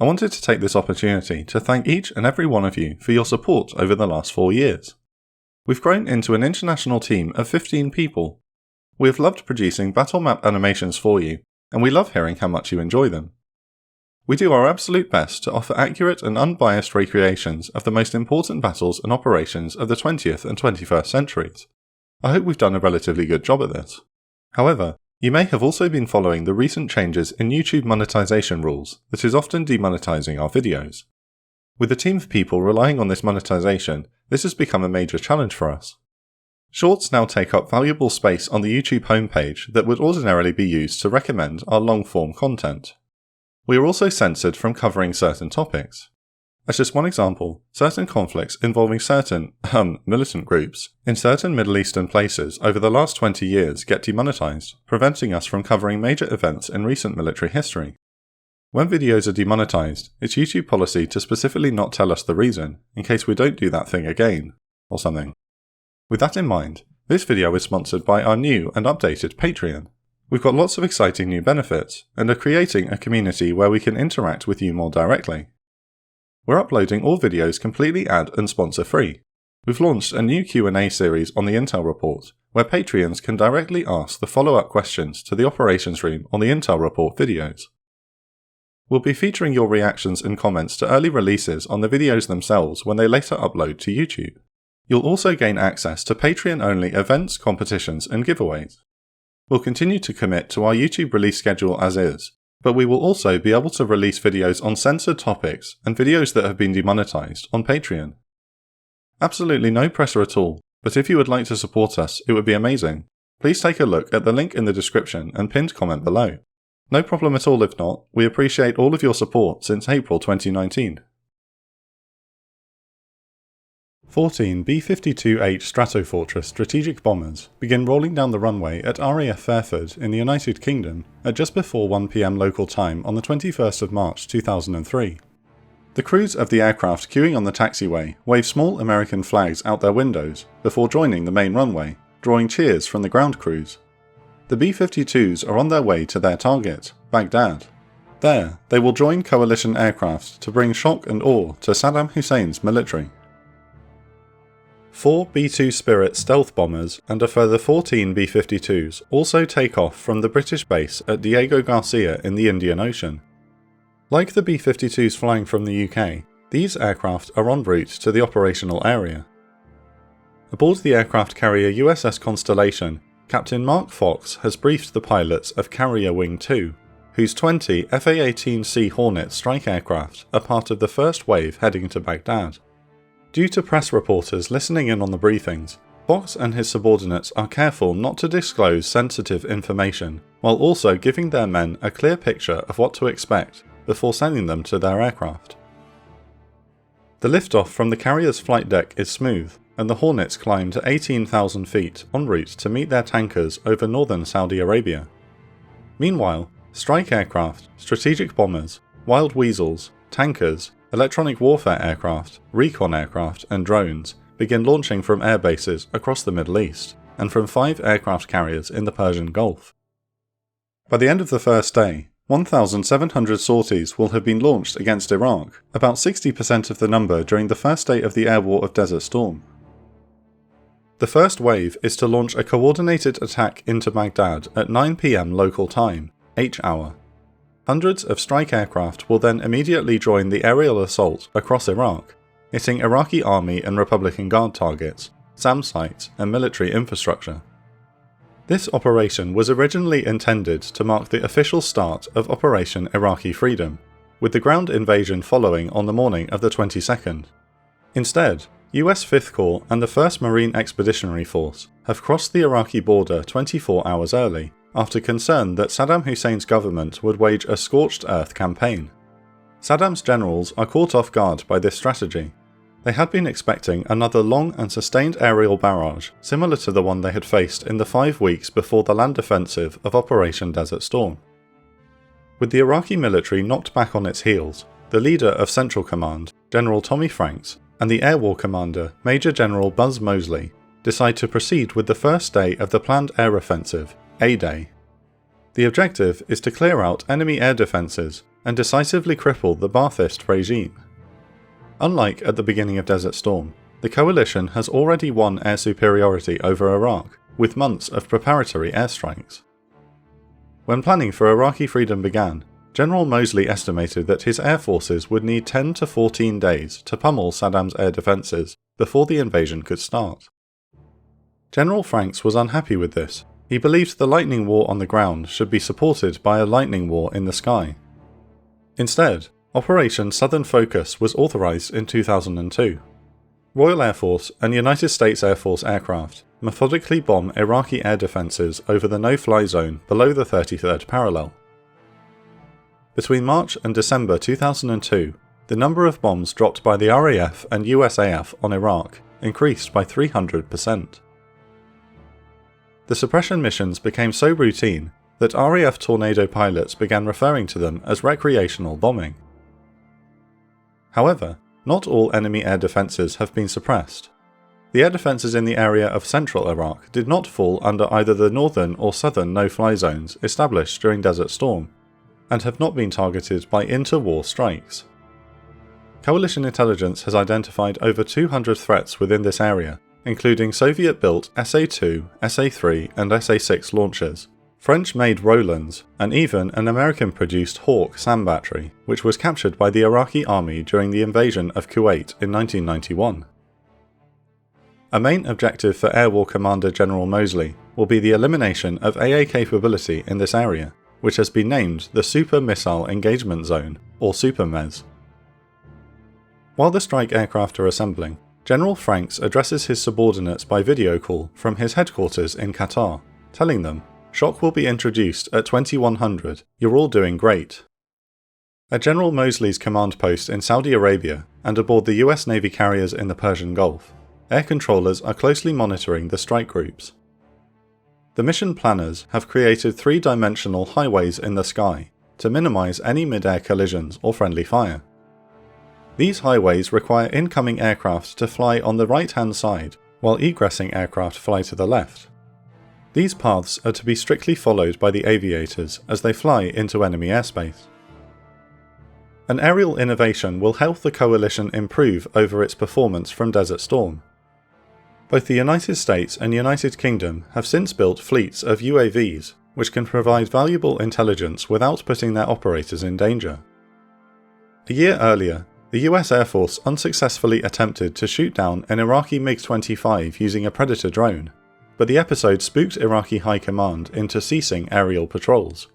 I wanted to take this opportunity to thank each and every one of you for your support over the last 4 years. We've grown into an international team of 15 people. We have loved producing battle map animations for you, and we love hearing how much you enjoy them. We do our absolute best to offer accurate and unbiased recreations of the most important battles and operations of the 20th and 21st centuries. I hope we've done a relatively good job at this. However, you may have also been following the recent changes in YouTube monetization rules that is often demonetizing our videos. With a team of people relying on this monetization, this has become a major challenge for us. Shorts now take up valuable space on the YouTube homepage that would ordinarily be used to recommend our long-form content. We are also censored from covering certain topics. As just one example, certain conflicts involving certain, militant groups in certain Middle Eastern places over the last 20 years get demonetized, preventing us from covering major events in recent military history. When videos are demonetized, it's YouTube policy to specifically not tell us the reason, in case we don't do that thing again, or something. With that in mind, this video is sponsored by our new and updated Patreon. We've got lots of exciting new benefits, and are creating a community where we can interact with you more directly. We're uploading all videos completely ad and sponsor free. We've launched a new Q&A series on the Intel Report, where Patreons can directly ask the follow-up questions to the operations room on the Intel Report videos. We'll be featuring your reactions and comments to early releases on the videos themselves when they later upload to YouTube. You'll also gain access to Patreon-only events, competitions, and giveaways. We'll continue to commit to our YouTube release schedule as is, but we will also be able to release videos on censored topics and videos that have been demonetized on Patreon. Absolutely no pressure at all, but if you would like to support us, it would be amazing. Please take a look at the link in the description and pinned comment below. No problem at all if not, we appreciate all of your support since April 2019. 14 B-52H Stratofortress strategic bombers begin rolling down the runway at RAF Fairford in the United Kingdom at just before 1 PM local time on the 21st of March 2003. The crews of the aircraft queuing on the taxiway wave small American flags out their windows before joining the main runway, drawing cheers from the ground crews. The B-52s are on their way to their target, Baghdad. There, they will join coalition aircraft to bring shock and awe to Saddam Hussein's military. 4 B-2 Spirit stealth bombers and a further 14 B-52s also take off from the British base at Diego Garcia in the Indian Ocean. Like the B-52s flying from the UK, these aircraft are en route to the operational area. Aboard the aircraft carrier USS Constellation, Captain Mark Fox has briefed the pilots of Carrier Wing 2, whose 20 FA-18C Hornet strike aircraft are part of the first wave heading to Baghdad. Due to press reporters listening in on the briefings, Fox and his subordinates are careful not to disclose sensitive information, while also giving their men a clear picture of what to expect before sending them to their aircraft. The liftoff from the carrier's flight deck is smooth, and the Hornets climb to 18,000 feet en route to meet their tankers over northern Saudi Arabia. Meanwhile, strike aircraft, strategic bombers, wild weasels, tankers, electronic warfare aircraft, recon aircraft, and drones begin launching from air bases across the Middle East, and from 5 aircraft carriers in the Persian Gulf. By the end of the first day, 1,700 sorties will have been launched against Iraq, about 60% of the number during the first day of the air war of Desert Storm. The first wave is to launch a coordinated attack into Baghdad at 9 PM local time, H hour. Hundreds of strike aircraft will then immediately join the aerial assault across Iraq, hitting Iraqi Army and Republican Guard targets, SAM sites, and military infrastructure. This operation was originally intended to mark the official start of Operation Iraqi Freedom, with the ground invasion following on the morning of the 22nd. Instead, US 5th Corps and the 1st Marine Expeditionary Force have crossed the Iraqi border 24 hours early, after concern that Saddam Hussein's government would wage a scorched earth campaign. Saddam's generals are caught off guard by this strategy. They had been expecting another long and sustained aerial barrage similar to the one they had faced in the 5 weeks before the land offensive of Operation Desert Storm. With the Iraqi military knocked back on its heels, the leader of Central Command, General Tommy Franks, and the Air War Commander, Major General Buzz Mosley, decide to proceed with the first day of the planned air offensive, A-Day. The objective is to clear out enemy air defences, and decisively cripple the Ba'athist regime. Unlike at the beginning of Desert Storm, the coalition has already won air superiority over Iraq, with months of preparatory airstrikes. When planning for Iraqi freedom began, General Mosley estimated that his air forces would need 10 to 14 days to pummel Saddam's air defences before the invasion could start. General Franks was unhappy with this. He believed the lightning war on the ground should be supported by a lightning war in the sky. Instead, Operation Southern Focus was authorised in 2002. Royal Air Force and United States Air Force aircraft methodically bomb Iraqi air defences over the no-fly zone below the 33rd parallel. Between March and December 2002, the number of bombs dropped by the RAF and USAF on Iraq increased by 300%. The suppression missions became so routine that RAF Tornado pilots began referring to them as recreational bombing. However, not all enemy air defences have been suppressed. The air defences in the area of central Iraq did not fall under either the northern or southern no-fly zones established during Desert Storm, and have not been targeted by inter-war strikes. Coalition intelligence has identified over 200 threats within this area, including Soviet-built SA-2, SA-3 and SA-6 launchers, French-made Rolands, and even an American-produced Hawk SAM battery, which was captured by the Iraqi army during the invasion of Kuwait in 1991. A main objective for Air War Commander General Mosley will be the elimination of AA capability in this area, which has been named the Super Missile Engagement Zone, or SuperMEZ. While the strike aircraft are assembling, General Franks addresses his subordinates by video call from his headquarters in Qatar, telling them, "Shock will be introduced at 2100, you're all doing great." At General Mosley's command post in Saudi Arabia and aboard the US Navy carriers in the Persian Gulf, air controllers are closely monitoring the strike groups. The mission planners have created three-dimensional highways in the sky to minimise any mid-air collisions or friendly fire. These highways require incoming aircraft to fly on the right-hand side, while egressing aircraft fly to the left. These paths are to be strictly followed by the aviators as they fly into enemy airspace. An aerial innovation will help the coalition improve over its performance from Desert Storm. Both the United States and United Kingdom have since built fleets of UAVs, which can provide valuable intelligence without putting their operators in danger. A year earlier, the US Air Force unsuccessfully attempted to shoot down an Iraqi MiG-25 using a Predator drone, but the episode spooked Iraqi High Command into ceasing aerial patrols.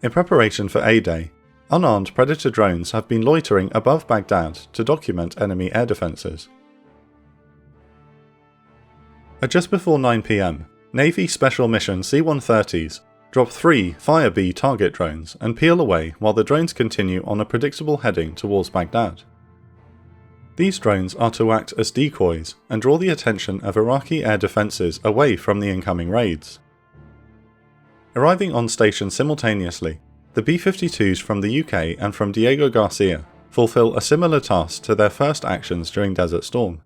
In preparation for A-Day, unarmed Predator drones have been loitering above Baghdad to document enemy air defences. At just before 9 PM, Navy Special Mission C-130s drop 3 Fire-B target drones and peel away while the drones continue on a predictable heading towards Baghdad. These drones are to act as decoys and draw the attention of Iraqi air defences away from the incoming raids. Arriving on station simultaneously, the B-52s from the UK and from Diego Garcia fulfill a similar task to their first actions during Desert Storm.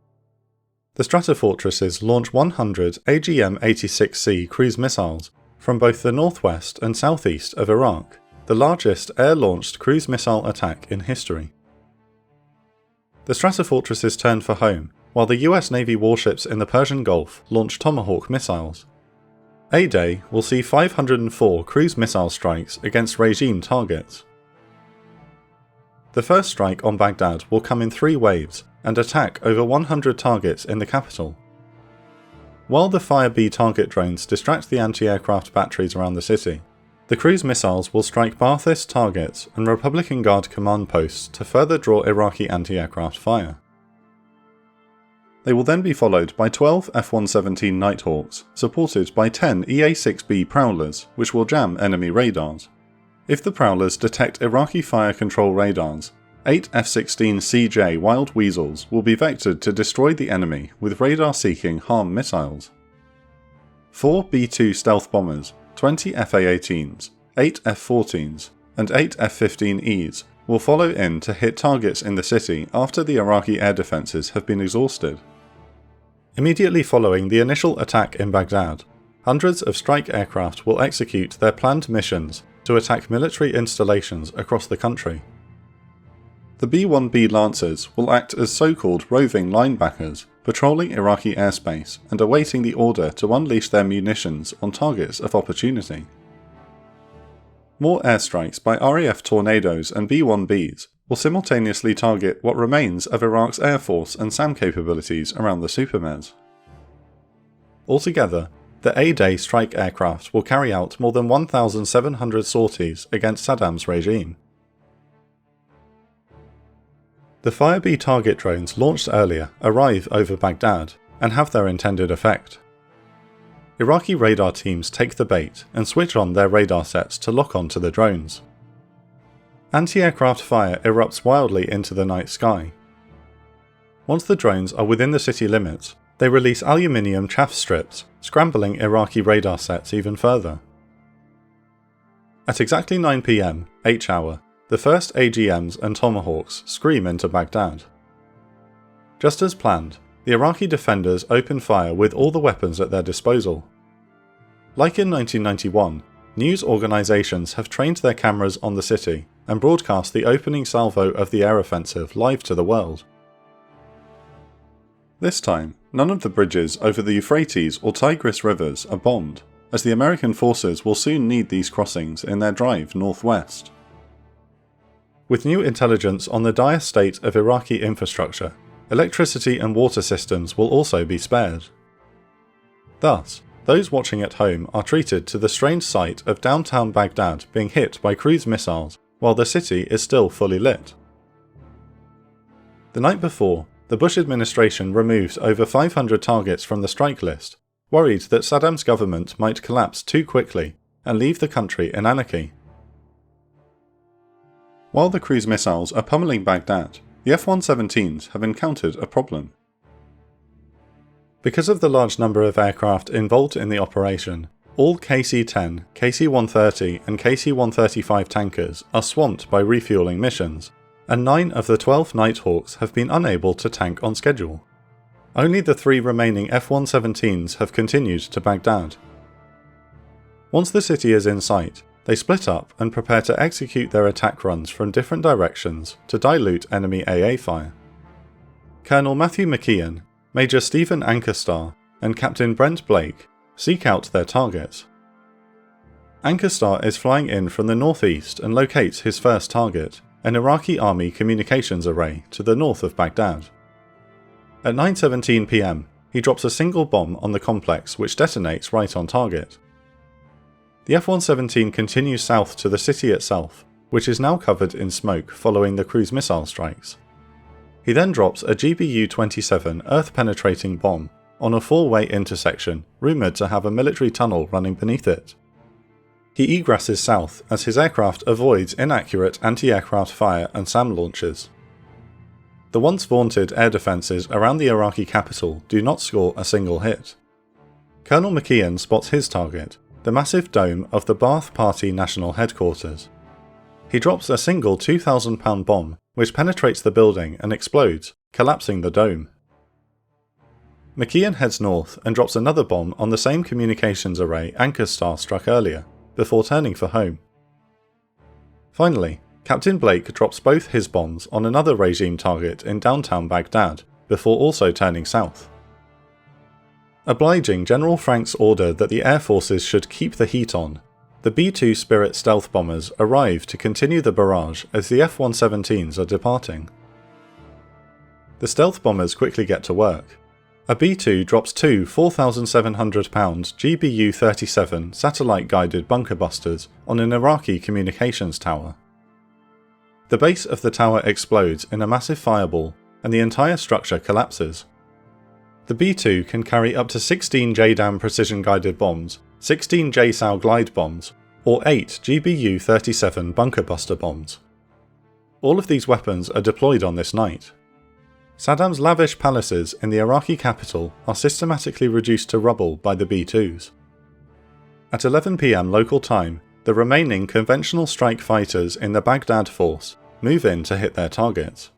The Stratofortresses launch 100 AGM-86C cruise missiles from both the northwest and southeast of Iraq, the largest air-launched cruise missile attack in history. The Stratofortresses turn for home, while the US Navy warships in the Persian Gulf launch Tomahawk missiles. A-Day will see 504 cruise missile strikes against regime targets. The first strike on Baghdad will come in 3 waves and attack over 100 targets in the capital. While the Fire-B target drones distract the anti-aircraft batteries around the city, the cruise missiles will strike Ba'athist targets and Republican Guard command posts to further draw Iraqi anti-aircraft fire. They will then be followed by 12 F-117 Nighthawks, supported by 10 EA-6B Prowlers, which will jam enemy radars. If the Prowlers detect Iraqi fire control radars, 8 F-16CJ Wild Weasels will be vectored to destroy the enemy with radar-seeking HARM missiles. 4 B-2 stealth bombers, 20 FA-18s, 8 F-14s, and 8 F-15Es will follow in to hit targets in the city after the Iraqi air defences have been exhausted. Immediately following the initial attack in Baghdad, hundreds of strike aircraft will execute their planned missions to attack military installations across the country. The B-1B Lancers will act as so-called roving linebackers, patrolling Iraqi airspace and awaiting the order to unleash their munitions on targets of opportunity. More airstrikes by RAF Tornadoes and B-1Bs will simultaneously target what remains of Iraq's Air Force and SAM capabilities around the Supermez. Altogether, the A-Day strike aircraft will carry out more than 1,700 sorties against Saddam's regime. The Firebee target drones launched earlier arrive over Baghdad and have their intended effect. Iraqi radar teams take the bait and switch on their radar sets to lock onto the drones. Anti-aircraft fire erupts wildly into the night sky. Once the drones are within the city limits, they release aluminium chaff strips, scrambling Iraqi radar sets even further. At exactly 9 PM, H hour, the first AGMs and Tomahawks scream into Baghdad. Just as planned, the Iraqi defenders open fire with all the weapons at their disposal. Like in 1991, news organisations have trained their cameras on the city and broadcast the opening salvo of the air offensive live to the world. This time, none of the bridges over the Euphrates or Tigris rivers are bombed, as the American forces will soon need these crossings in their drive northwest. With new intelligence on the dire state of Iraqi infrastructure, electricity and water systems will also be spared. Thus, those watching at home are treated to the strange sight of downtown Baghdad being hit by cruise missiles while the city is still fully lit. The night before, the Bush administration removed over 500 targets from the strike list, worried that Saddam's government might collapse too quickly and leave the country in anarchy. While the cruise missiles are pummeling Baghdad, the F-117s have encountered a problem. Because of the large number of aircraft involved in the operation, all KC-10, KC-130 and KC-135 tankers are swamped by refueling missions, and 9 of the 12 Nighthawks have been unable to tank on schedule. Only the 3 remaining F-117s have continued to Baghdad. Once the city is in sight, they split up and prepare to execute their attack runs from different directions to dilute enemy AA fire. Colonel Matthew McKeon, Major Stephen Ankerstar, and Captain Brent Blake seek out their targets. Ankerstar is flying in from the northeast and locates his first target, an Iraqi army communications array to the north of Baghdad. At 9:17 PM, he drops a single bomb on the complex which detonates right on target. The F-117 continues south to the city itself, which is now covered in smoke following the cruise missile strikes. He then drops a GBU-27 earth-penetrating bomb on a 4-way intersection rumoured to have a military tunnel running beneath it. He egresses south as his aircraft avoids inaccurate anti-aircraft fire and SAM launches. The once vaunted air defences around the Iraqi capital do not score a single hit. Colonel McKeon spots his target, the massive dome of the Ba'ath Party National Headquarters. He drops a single 2,000-pound bomb which penetrates the building and explodes, collapsing the dome. McKeon heads north and drops another bomb on the same communications array Ankerstar struck earlier, before turning for home. Finally, Captain Blake drops both his bombs on another regime target in downtown Baghdad, before also turning south. Obliging General Frank's order that the air forces should keep the heat on, the B-2 Spirit stealth bombers arrive to continue the barrage as the F-117s are departing. The stealth bombers quickly get to work. A B-2 drops 2 4,700-pound GBU-37 satellite-guided bunker busters on an Iraqi communications tower. The base of the tower explodes in a massive fireball, and the entire structure collapses. The B-2 can carry up to 16 JDAM precision-guided bombs, 16 JSOW glide bombs, or 8 GBU-37 bunker buster bombs. All of these weapons are deployed on this night. Saddam's lavish palaces in the Iraqi capital are systematically reduced to rubble by the B-2s. At 11 PM local time, the remaining conventional strike fighters in the Baghdad force move in to hit their targets.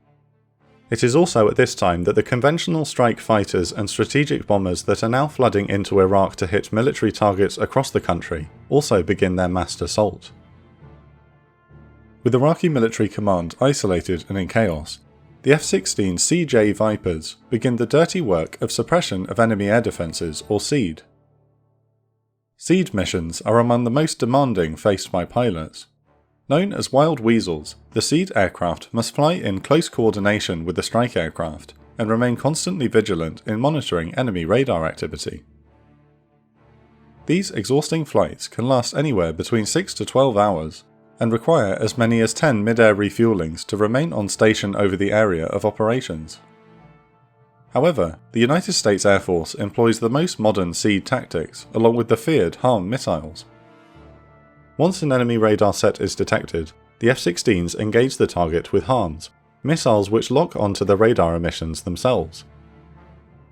It is also at this time that the conventional strike fighters and strategic bombers that are now flooding into Iraq to hit military targets across the country also begin their massed assault. With Iraqi military command isolated and in chaos, the F-16 CJ Vipers begin the dirty work of suppression of enemy air defences, or SEAD. SEAD missions are among the most demanding faced by pilots. Known as wild weasels, the SEAD aircraft must fly in close coordination with the strike aircraft and remain constantly vigilant in monitoring enemy radar activity. These exhausting flights can last anywhere between 6 to 12 hours, and require as many as 10 mid-air refuelings to remain on station over the area of operations. However, the United States Air Force employs the most modern SEAD tactics along with the feared HARM missiles. Once an enemy radar set is detected, the F-16s engage the target with HARMs, missiles which lock onto the radar emissions themselves.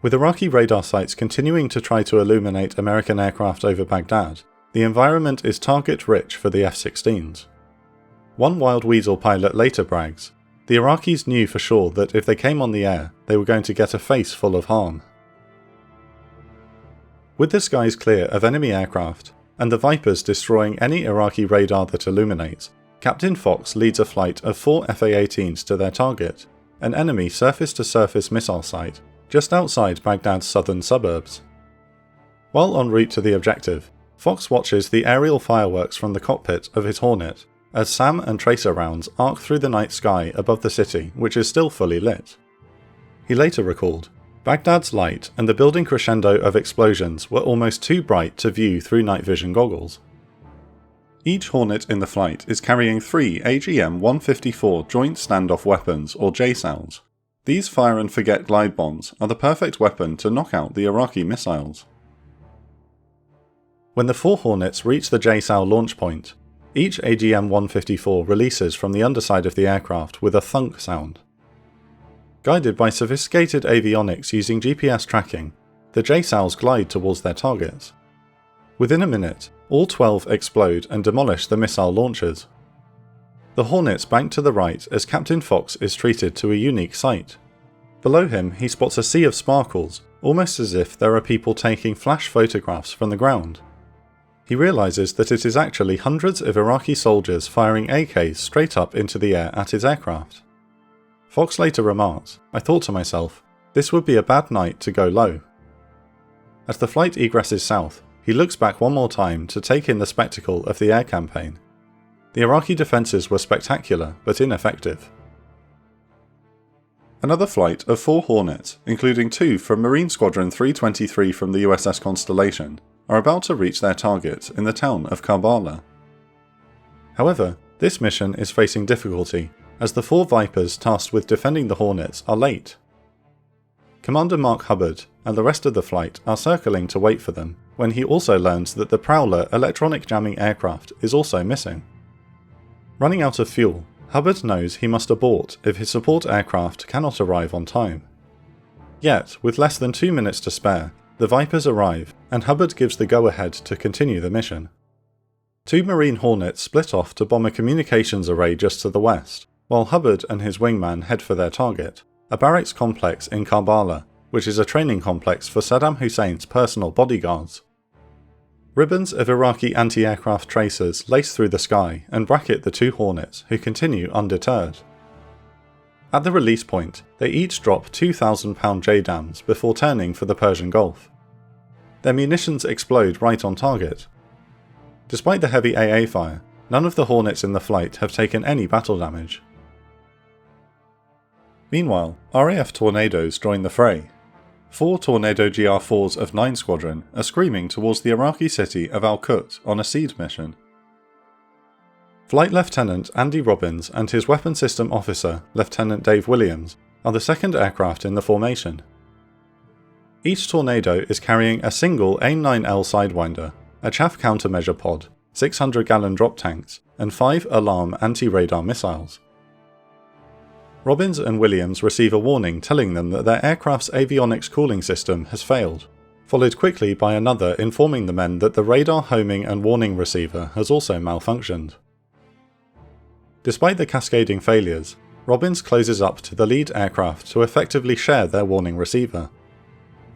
With Iraqi radar sites continuing to try to illuminate American aircraft over Baghdad, the environment is target-rich for the F-16s. One Wild Weasel pilot later brags, "The Iraqis knew for sure that if they came on the air, they were going to get a face full of harm." With the skies clear of enemy aircraft, and the Vipers destroying any Iraqi radar that illuminates, Captain Fox leads a flight of 4 FA-18s to their target, an enemy surface-to-surface missile site just outside Baghdad's southern suburbs. While en route to the objective, Fox watches the aerial fireworks from the cockpit of his Hornet as SAM and tracer rounds arc through the night sky above the city, which is still fully lit. He later recalled, "Baghdad's light and the building crescendo of explosions were almost too bright to view through night vision goggles." Each Hornet in the flight is carrying 3 AGM-154 Joint Standoff Weapons, or JSOWs. These fire-and-forget glide bombs are the perfect weapon to knock out the Iraqi missiles. When the 4 Hornets reach the JSOW launch point, each AGM-154 releases from the underside of the aircraft with a thunk sound. Guided by sophisticated avionics using GPS tracking, the JSOWs glide towards their targets. Within a minute, all 12 explode and demolish the missile launchers. The Hornets bank to the right as Captain Fox is treated to a unique sight. Below him, he spots a sea of sparkles, almost as if there are people taking flash photographs from the ground. He realises that it is actually hundreds of Iraqi soldiers firing AKs straight up into the air at his aircraft. Fox later remarks, "I thought to myself, this would be a bad night to go low." As the flight egresses south, he looks back one more time to take in the spectacle of the air campaign. The Iraqi defences were spectacular but ineffective. Another flight of 4 Hornets, including 2 from Marine Squadron 323 from the USS Constellation, are about to reach their target in the town of Karbala. However, this mission is facing difficulty as the 4 Vipers tasked with defending the Hornets are late. Commander Mark Hubbard and the rest of the flight are circling to wait for them when he also learns that the Prowler electronic jamming aircraft is also missing. Running out of fuel, Hubbard knows he must abort if his support aircraft cannot arrive on time. Yet, with less than 2 minutes to spare, the Vipers arrive and Hubbard gives the go-ahead to continue the mission. 2 Marine Hornets split off to bomb a communications array just to the west, while Hubbard and his wingman head for their target, a barracks complex in Karbala, which is a training complex for Saddam Hussein's personal bodyguards. Ribbons of Iraqi anti-aircraft tracers lace through the sky and bracket the 2 Hornets, who continue undeterred. At the release point, they each drop 2,000-pound JDAMs before turning for the Persian Gulf. Their munitions explode right on target. Despite the heavy AA fire, none of the Hornets in the flight have taken any battle damage. Meanwhile, RAF Tornadoes join the fray. 4 Tornado GR4s of 9 Squadron are screaming towards the Iraqi city of Al-Qut on a SEAD mission. Flight Lieutenant Andy Robbins and his weapon system officer, Lieutenant Dave Williams, are the second aircraft in the formation. Each Tornado is carrying a single AIM-9L Sidewinder, a chaff countermeasure pod, 600-gallon drop tanks, and 5 alarm anti-radar missiles. Robbins and Williams receive a warning telling them that their aircraft's avionics cooling system has failed, followed quickly by another informing the men that the radar homing and warning receiver has also malfunctioned. Despite the cascading failures, Robbins closes up to the lead aircraft to effectively share their warning receiver.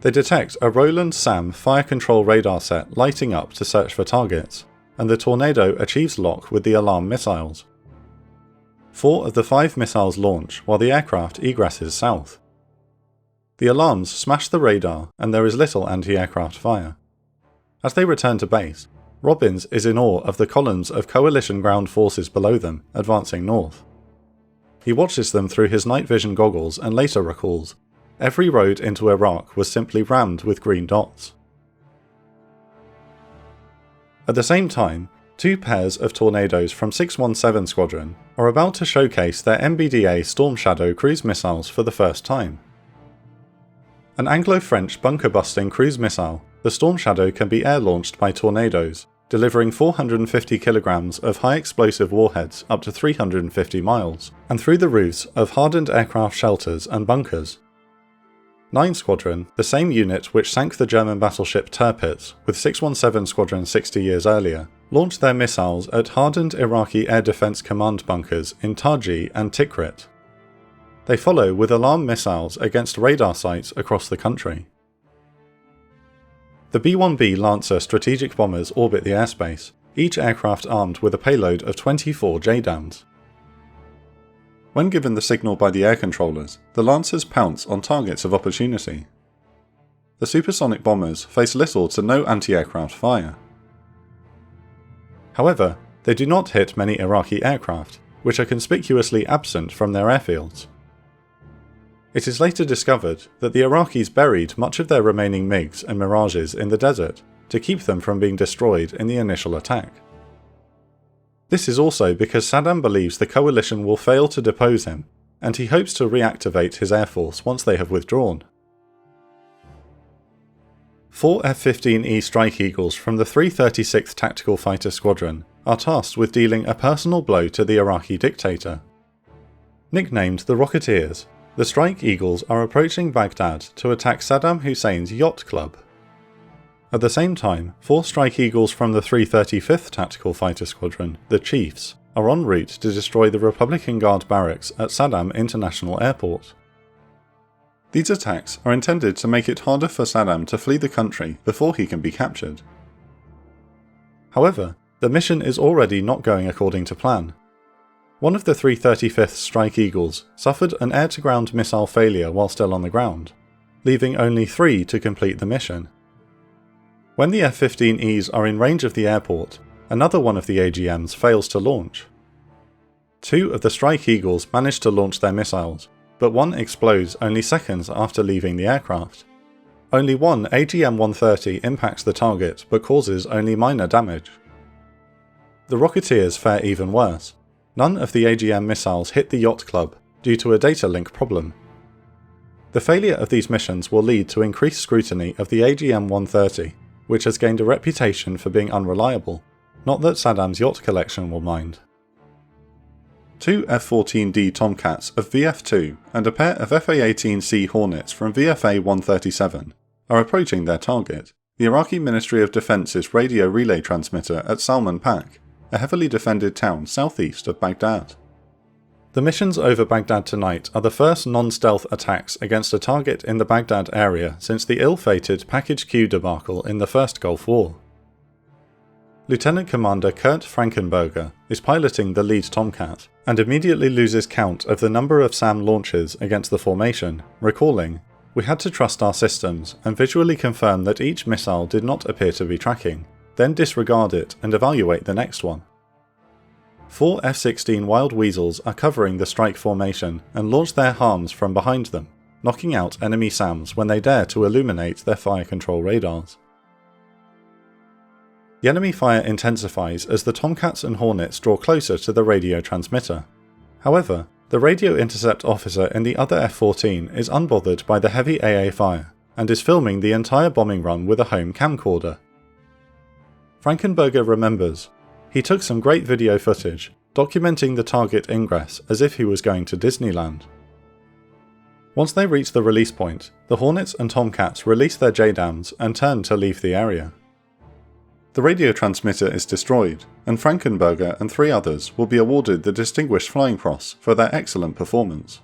They detect a Roland SAM fire control radar set lighting up to search for targets, and the Tornado achieves lock with the alarm missiles. 4 of the 5 missiles launch while the aircraft egresses south. The alarms smash the radar and there is little anti-aircraft fire. As they return to base, Robbins is in awe of the columns of coalition ground forces below them, advancing north. He watches them through his night vision goggles and later recalls, every road into Iraq was simply rammed with green dots. At the same time, 2 pairs of Tornadoes from 617 Squadron are about to showcase their MBDA Storm Shadow cruise missiles for the first time. An Anglo-French bunker-busting cruise missile, the Storm Shadow can be air-launched by Tornadoes, delivering 450 kilograms of high-explosive warheads up to 350 miles, and through the roofs of hardened aircraft shelters and bunkers. 9 Squadron, the same unit which sank the German battleship Tirpitz with 617 Squadron 60 years earlier, launched their missiles at hardened Iraqi Air Defense Command bunkers in Taji and Tikrit. They follow with alarm missiles against radar sites across the country. The B-1B Lancer strategic bombers orbit the airspace, each aircraft armed with a payload of 24 JDAMs. When given the signal by the air controllers, the Lancers pounce on targets of opportunity. The supersonic bombers face little to no anti-aircraft fire. However, they do not hit many Iraqi aircraft, which are conspicuously absent from their airfields. It is later discovered that the Iraqis buried much of their remaining MiGs and Mirages in the desert to keep them from being destroyed in the initial attack. This is also because Saddam believes the coalition will fail to depose him, and he hopes to reactivate his air force once they have withdrawn. 4 F-15E Strike Eagles from the 336th Tactical Fighter Squadron are tasked with dealing a personal blow to the Iraqi dictator. Nicknamed the Rocketeers, the Strike Eagles are approaching Baghdad to attack Saddam Hussein's yacht club. At the same time, 4 Strike Eagles from the 335th Tactical Fighter Squadron, the Chiefs, are en route to destroy the Republican Guard barracks at Saddam International Airport. These attacks are intended to make it harder for Saddam to flee the country before he can be captured. However, the mission is already not going according to plan. One of the 335th Strike Eagles suffered an air-to-ground missile failure while still on the ground, leaving only 3 to complete the mission. When the F-15Es are in range of the airport, another one of the AGMs fails to launch. 2 of the Strike Eagles manage to launch their missiles, but one explodes only seconds after leaving the aircraft. Only one AGM-130 impacts the target but causes only minor damage. The Rocketeers fare even worse. None of the AGM missiles hit the yacht club due to a data link problem. The failure of these missions will lead to increased scrutiny of the AGM-130, which has gained a reputation for being unreliable, not that Saddam's yacht collection will mind. 2 F-14D Tomcats of VF-2 and a pair of FA-18C Hornets from VFA-137 are approaching their target, the Iraqi Ministry of Defence's radio relay transmitter at Salman Pak, a heavily defended town southeast of Baghdad. The missions over Baghdad tonight are the first non-stealth attacks against a target in the Baghdad area since the ill-fated Package Q debacle in the First Gulf War. Lieutenant Commander Kurt Frankenberger is piloting the lead Tomcat, and immediately loses count of the number of SAM launches against the formation, recalling, "We had to trust our systems and visually confirm that each missile did not appear to be tracking, then disregard it and evaluate the next one." 4 F-16 Wild Weasels are covering the strike formation and launch their harms from behind them, knocking out enemy SAMs when they dare to illuminate their fire control radars. The enemy fire intensifies as the Tomcats and Hornets draw closer to the radio transmitter. However, the radio intercept officer in the other F-14 is unbothered by the heavy AA fire, and is filming the entire bombing run with a home camcorder. Frankenberger remembers, "He took some great video footage, documenting the target ingress as if he was going to Disneyland." Once they reach the release point, the Hornets and Tomcats release their JDAMs and turn to leave the area. The radio transmitter is destroyed, and Frankenberger and 3 others will be awarded the Distinguished Flying Cross for their excellent performance.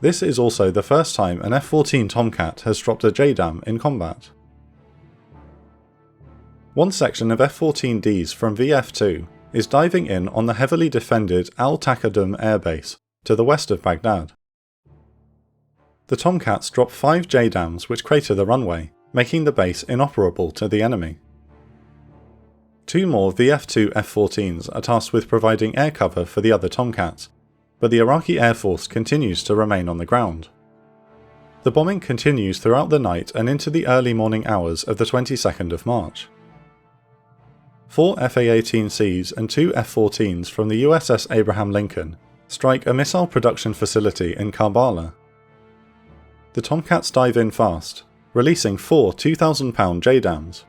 This is also the first time an F-14 Tomcat has dropped a JDAM in combat. One section of F-14Ds from VF-2 is diving in on the heavily defended Al-Taqadum Air Base to the west of Baghdad. The Tomcats drop 5 JDAMs which crater the runway, making the base inoperable to the enemy. 2 more VF-2 F-14s are tasked with providing air cover for the other Tomcats, but the Iraqi Air Force continues to remain on the ground. The bombing continues throughout the night and into the early morning hours of the 22nd of March. 4 FA-18Cs and 2 F-14s from the USS Abraham Lincoln strike a missile production facility in Karbala. The Tomcats dive in fast, releasing 4 2,000-pound JDAMs.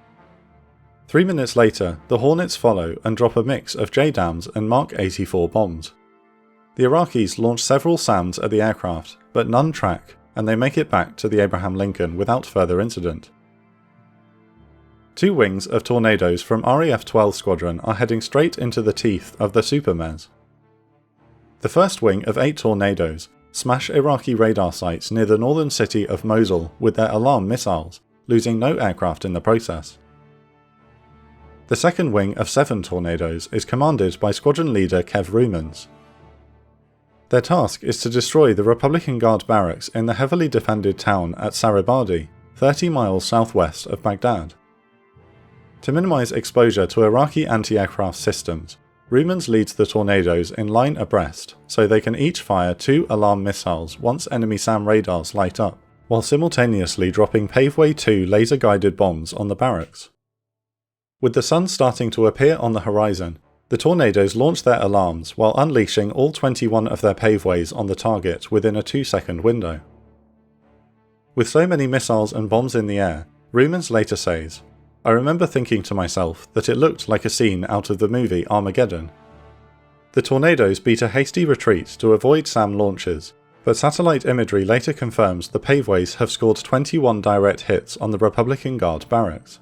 3 minutes later, the Hornets follow and drop a mix of JDAMs and Mark 84 bombs. The Iraqis launch several SAMs at the aircraft, but none track, and they make it back to the Abraham Lincoln without further incident. 2 wings of Tornadoes from RAF-12 Squadron are heading straight into the teeth of the Super-Mes. The first wing of 8 Tornadoes smash Iraqi radar sites near the northern city of Mosul with their alarm missiles, losing no aircraft in the process. The second wing of 7 Tornadoes is commanded by Squadron Leader Kev Rumans. Their task is to destroy the Republican Guard barracks in the heavily defended town at Saribadi, 30 miles southwest of Baghdad. To minimise exposure to Iraqi anti-aircraft systems, Rumans leads the Tornadoes in line abreast so they can each fire 2 alarm missiles once enemy SAM radars light up, while simultaneously dropping Paveway 2 laser-guided bombs on the barracks. With the sun starting to appear on the horizon, the Tornadoes launch their alarms while unleashing all 21 of their paveways on the target within a 2-second window. With so many missiles and bombs in the air, Rumans later says, "I remember thinking to myself that it looked like a scene out of the movie Armageddon." The Tornadoes beat a hasty retreat to avoid SAM launches, but satellite imagery later confirms the paveways have scored 21 direct hits on the Republican Guard barracks.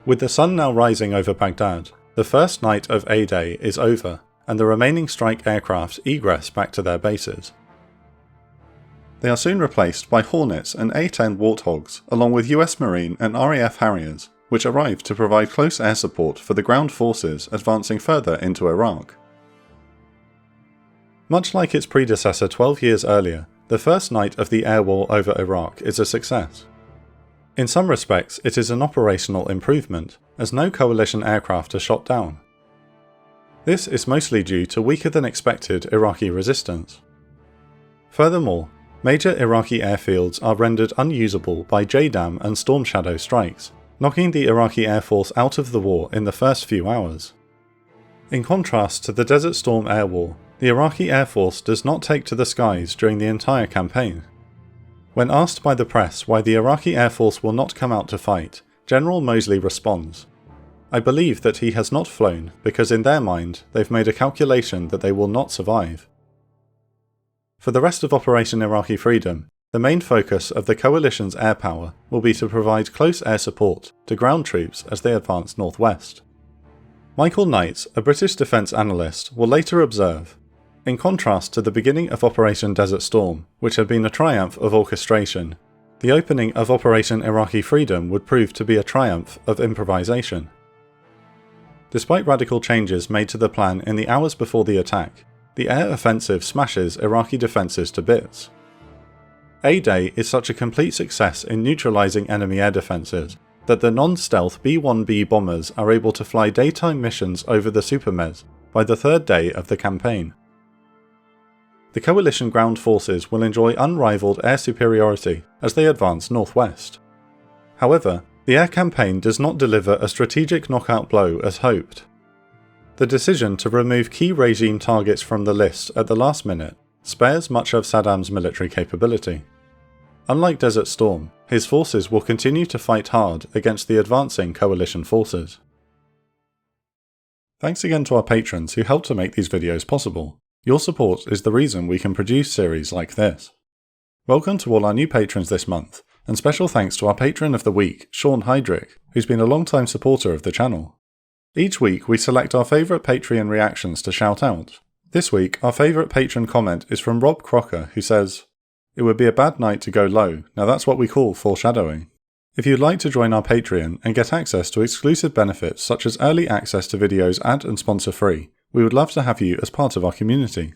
With the sun now rising over Baghdad, the first night of A-Day is over, and the remaining strike aircraft egress back to their bases. They are soon replaced by Hornets and A-10 Warthogs, along with US Marine and RAF Harriers, which arrive to provide close air support for the ground forces advancing further into Iraq. Much like its predecessor 12 years earlier, the first night of the air war over Iraq is a success. In some respects, it is an operational improvement, as no coalition aircraft are shot down. This is mostly due to weaker than expected Iraqi resistance. Furthermore, major Iraqi airfields are rendered unusable by JDAM and Storm Shadow strikes, knocking the Iraqi Air Force out of the war in the first few hours. In contrast to the Desert Storm Air War, the Iraqi Air Force does not take to the skies during the entire campaign. When asked by the press why the Iraqi Air Force will not come out to fight, General Mosley responds, "I believe that he has not flown because in their mind they've made a calculation that they will not survive." For the rest of Operation Iraqi Freedom, the main focus of the coalition's air power will be to provide close air support to ground troops as they advance northwest. Michael Knight, a British defence analyst, will later observe, in contrast to the beginning of Operation Desert Storm, which had been a triumph of orchestration, the opening of Operation Iraqi Freedom would prove to be a triumph of improvisation. Despite radical changes made to the plan in the hours before the attack, the air offensive smashes Iraqi defences to bits. A-Day is such a complete success in neutralising enemy air defences that the non-stealth B-1B bombers are able to fly daytime missions over the Super-Mes by the 3rd day of the campaign. The coalition ground forces will enjoy unrivaled air superiority as they advance northwest. However, the air campaign does not deliver a strategic knockout blow as hoped. The decision to remove key regime targets from the list at the last minute spares much of Saddam's military capability. Unlike Desert Storm, his forces will continue to fight hard against the advancing coalition forces. Thanks again to our patrons who help to make these videos possible. Your support is the reason we can produce series like this. Welcome to all our new patrons this month, and special thanks to our patron of the week, Sean Heydrich, who's been a long-time supporter of the channel. Each week we select our favourite Patreon reactions to shout out. This week our favourite patron comment is from Rob Crocker, who says, "It would be a bad night to go low, now that's what we call foreshadowing." If you'd like to join our Patreon and get access to exclusive benefits such as early access to videos ad and sponsor free, we would love to have you as part of our community.